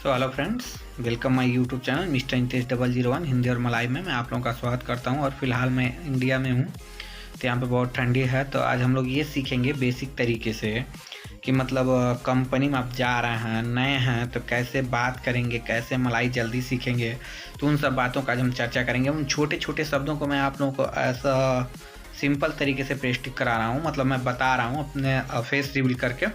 So hello friends, welcome my YouTube channel mister Intesh 001 Hindi और मलाई में मैं आप लोगों का स्वागत करता हूं। और फिलहाल मैं इंडिया में हूं, तो यहाँ पे बहुत ठंडी है। तो आज हम लोग ये सीखेंगे बेसिक तरीके से कि मतलब कंपनी में आप जा रहे हैं, नए हैं, तो कैसे बात करेंगे, कैसे मलाई जल्दी सीखेंगे। तो उन सब बातों का आज हम चर्चा करेंगे। उन छोटे छोटे शब्दों को मैं आप लोगों को ऐसा सिंपल तरीके से प्रैक्टिस करा रहा हूँ, मतलब मैं बता रहा हूँ अपने फेस रिवील करके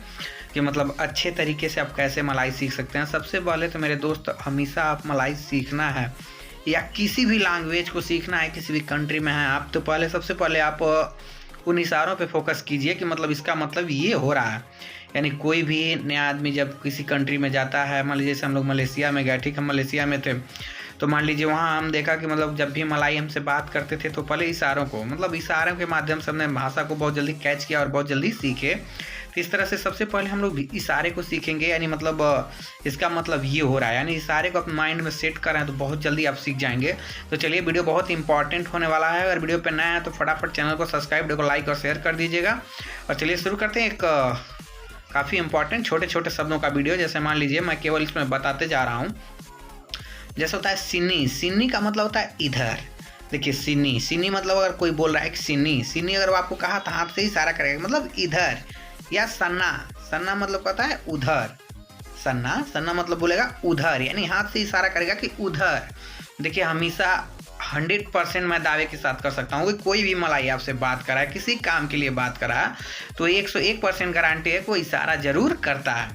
कि मतलब अच्छे तरीके से आप कैसे मलाई सीख सकते हैं। सबसे पहले तो मेरे दोस्त, हमेशा आप मलाई सीखना है या किसी भी लैंग्वेज को सीखना है, किसी भी कंट्री में है आप, तो पहले सबसे पहले आप उन इशारों पे फोकस कीजिए कि मतलब इसका मतलब ये हो रहा है। यानी कोई भी नया आदमी जब किसी कंट्री में जाता है, मान लीजिए जैसे हम लोग मलेशिया में गए, ठीक, हम मलेशिया में थे, तो मान लीजिए वहाँ हम देखा कि मतलब जब भी मलाई हमसे बात करते थे तो पहले इशारों को, मतलब इशारों के माध्यम से हमने भाषा को बहुत जल्दी कैच किया और बहुत जल्दी सीखे। तो इस तरह से सबसे पहले हम लोग इशारे को सीखेंगे, यानी मतलब इसका मतलब ये हो रहा है, यानी इशारे को अपने माइंड में सेट करें तो बहुत जल्दी आप सीख जाएंगे। तो चलिए, वीडियो बहुत इंपॉर्टेंट होने वाला है। अगर वीडियो पे नया है तो फटाफट चैनल को सब्सक्राइब, वीडियो को लाइक और शेयर कर दीजिएगा। और चलिए शुरू करते हैं एक काफ़ी इंपॉर्टेंट छोटे छोटे शब्दों का वीडियो। जैसे मान लीजिए मैं केवल इसमें बताते जा रहा हूँ। जैसे होता है सिनी, सिनी का मतलब होता है इधर। देखिए सिनी, सिनी मतलब अगर कोई बोल रहा है कि सिनी, सिनी अगर आपको कहा तो हाथ से ही इशारा करेगा, मतलब इधर। या सन्ना, सन्ना मतलब कहता है उधर। सन्ना, सन्ना मतलब बोलेगा उधर, यानी हाथ से इशारा करेगा कि उधर। देखिए हमेशा 100% मैं दावे के साथ कर सकता हूँ कि कोई भी मलाई आपसे बात करा है, किसी काम के लिए बात करा है, तो 101% गारंटी है कोई इशारा जरूर करता है।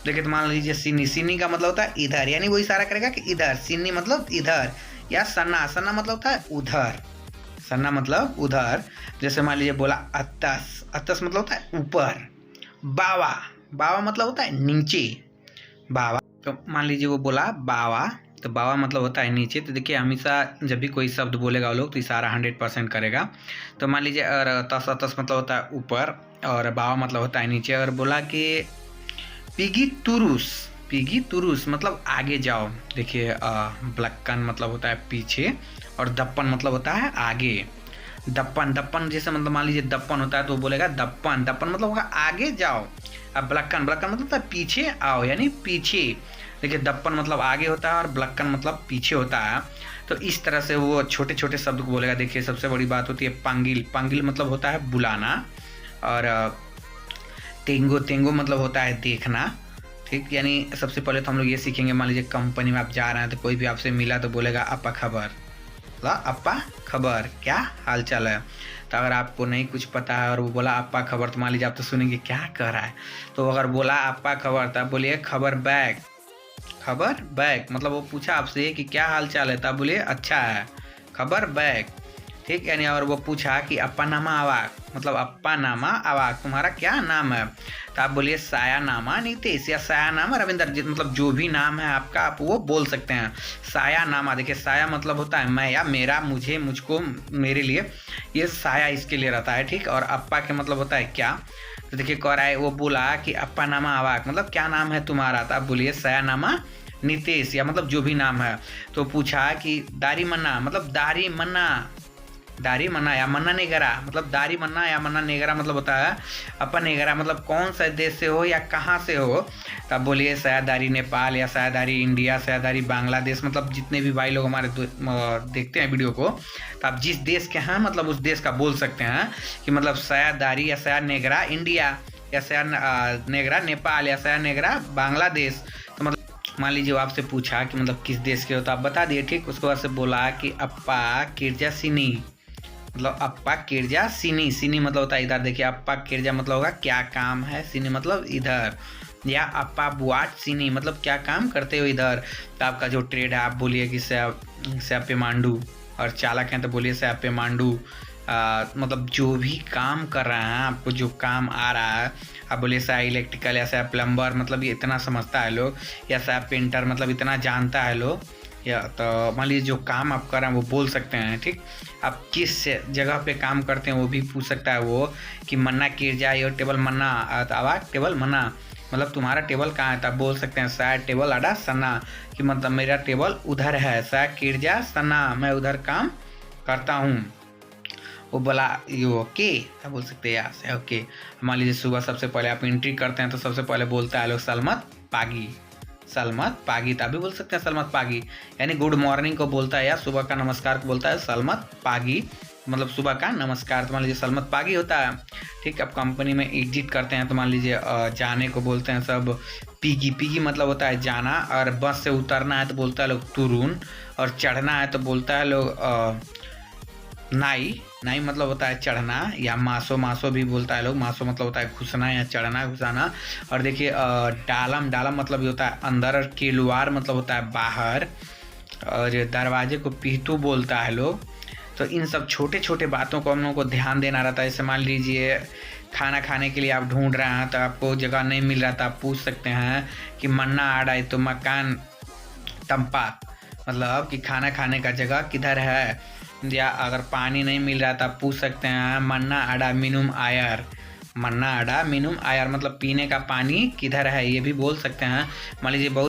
देखिए तो मान लीजिए सिनी, सिनी का मतलब होता है इधर, यानी वो इशारा करेगा कि इधर। सिनी मतलब इधर। या सन्ना, सन्ना मतलब होता है उधर, सन्ना मतलब उधर। जैसे मान लीजिए बोला अत्तस, अत्तस मतलब होता है ऊपर। बावा, बावा मतलब होता है नीचे, बावा। तो मान लीजिए वो बोला बावा, तो बावा मतलब होता है नीचे। तो देखिए हमेशा जब भी कोई शब्द बोलेगा वो लोग तो इशारा 100% करेगा। तो मान लीजिए अगर तस, तस मतलब होता है ऊपर और बावा मतलब होता है नीचे। अगर बोला कि पिगी तुरुस, पिगी तुरुस मतलब आगे जाओ। देखिए ब्लक्कन मतलब होता है पीछे और दप्पन मतलब होता है आगे। दप्पन, दप्पन जैसे मतलब मान लीजिए दप्पन होता है तो वो बोलेगा दप्पन, दप्पन मतलब होगा आगे जाओ। अब ब्लक्कन, ब्लक्कन मतलब होता है पीछे आओ, यानी पीछे। देखिए दप्पन मतलब आगे होता है और ब्लक्कन मतलब पीछे होता है। तो इस तरह से वो छोटे छोटे शब्द को बोलेगा। देखिए सबसे बड़ी बात होती है पांगिल, पांगिल मतलब होता है बुलाना। और तेंगो, तेंगो मतलब होता है देखना, ठीक। यानी सबसे पहले तो हम लोग ये सीखेंगे, मान लीजिए कंपनी में आप जा रहे हैं तो कोई भी आपसे मिला तो बोलेगा अपा खबर, अपा खबर, क्या हाल चाल है। तो अगर आपको नहीं कुछ पता है और वो बोला अपा खबर, तो मान लीजिए आप तो सुनेंगे क्या कह रहा है। तो अगर बोला अपा खबर तब बोलिए खबर बैग, खबर बैग मतलब वो पूछा आपसे कि क्या हाल चाल है, तब बोलिए अच्छा है, खबर बैग, ठीक। यानी और वो पूछा कि अप्पा नामा अवाक, मतलब अप्पा नामा अवाक, तुम्हारा क्या नाम है, तो आप बोलिए साया नामा नीतीश या साया नामा रविंदरजीत, मतलब जो भी नाम है आपका आप वो बोल सकते हैं। साया नामा, देखिए साया मतलब होता है मैं या मेरा, मुझे, मुझको, मेरे लिए, ये साया इसके लिए रहता है, ठीक। और अप्पा के मतलब होता है क्या। तो देखिए कह रहा है, वो बोला कि अप्पा नामा अवाक मतलब क्या नाम है तुम्हारा, तो आप बोलिए साया नामा नीतीश या मतलब जो भी नाम है। तो पूछा कि दारी मन्ना, मतलब दारी मन्ना, दारी मन्ना या मन्ना नेगरा, मतलब दारी मन्ना या मन्ना नेगरा मतलब होता है अपन नेगरा, मतलब कौन सा देश से हो या कहाँ से हो। तब बोलिए सयादारी नेपाल या सयादारी इंडिया, सयादारी बांग्लादेश, मतलब जितने भी भाई लोग हमारे देखते हैं वीडियो को, तो आप जिस देश के हैं मतलब उस देश का बोल सकते हैं कि मतलब सयादारी या सया नेगरा इंडिया या सया नेगरा नेपाल या सया नेगरा बांग्लादेश। तो मतलब मान लीजिए आपसे पूछा कि मतलब किस देश के हो तो आप बता दिए, ठीक। उसके बाद से बोला कि अप्पा किरजा सिनी, मतलब अप्पा किरजा सिनी, सिनी मतलब होता है इधर। देखिए अप्पा किरजा मतलब होगा क्या काम है, सिनी मतलब इधर। या अप्पा बुआट सिनी मतलब क्या काम करते हो इधर। तो आपका जो ट्रेड है आप बोलिए कि स्यापे मांडू, और चालक हैं तो बोलिए स्यापे मांडू। मतलब जो भी काम कर रहे हैं, आपको जो काम आ रहा है आप बोलिए सा इलेक्ट्रिकल या सा प्लम्बर, मतलब ये इतना समझता है लोग। या सा पेंटर मतलब इतना जानता है लोग। या तो मान लीजिए जो काम आप कर रहे हैं वो बोल सकते हैं, ठीक। आप किस जगह पे काम करते हैं वो भी पूछ सकता है वो कि मन्ना किरजा योर टेबल मन्ना, आवाज टेबल मन्ना मतलब तुम्हारा टेबल कहाँ है, तब बोल सकते हैं शायद टेबल आडा सन्ना, कि मतलब मेरा टेबल उधर है, शायद किरजा सन्ना, मैं उधर काम करता हूँ। वो बोला यू ओके, तब बोल सकते हैं यहाँ से ओके। मान लीजिए सुबह सबसे पहले आप एंट्री करते हैं तो सबसे पहले बोलता है लोग सलमत पागी, सलमत पागी, आप भी बोल सकते हैं सलमत पागी, यानी गुड मॉर्निंग को बोलता है या सुबह का नमस्कार को बोलता है सलमत पागी, मतलब सुबह का नमस्कार। तो मान लीजिए सलमत पागी होता है। ठीक, अब कंपनी में एग्जिट करते हैं तो मान लीजिए जाने को बोलते हैं सब पीगी, पीगी मतलब होता है जाना, और बस से उतरना है तो बोलता है लोग तुरून, और चढ़ना है तो बोलता है लोग नाई, नाई मतलब होता है चढ़ना, या मासो, मासो भी बोलता है लोग, मासो मतलब होता है घुसना या चढ़ना घुसाना। और देखिए डालम, डालम मतलब होता है अंदर, और केलुआर मतलब होता है बाहर, और दरवाजे को पीहतू बोलता है लोग। तो इन सब छोटे छोटे बातों को हम लोगों को ध्यान देना रहता है। जैसे मान लीजिए खाना खाने के लिए आप ढूंढ रहे हैं तो आपको जगह नहीं मिल रहा था, आप पूछ सकते हैं कि मन्ना आड़ा है तो मकान तंपाक, मतलब कि खाना खाने का जगह किधर है। या अगर पानी नहीं मिल रहा था आप पूछ सकते हैं मन्ना आड़ा मिनुम आयर, मन्ना आड़ा मिनुम आयर मतलब पीने का पानी किधर है, ये भी बोल सकते हैं। मान लीजिए बहुत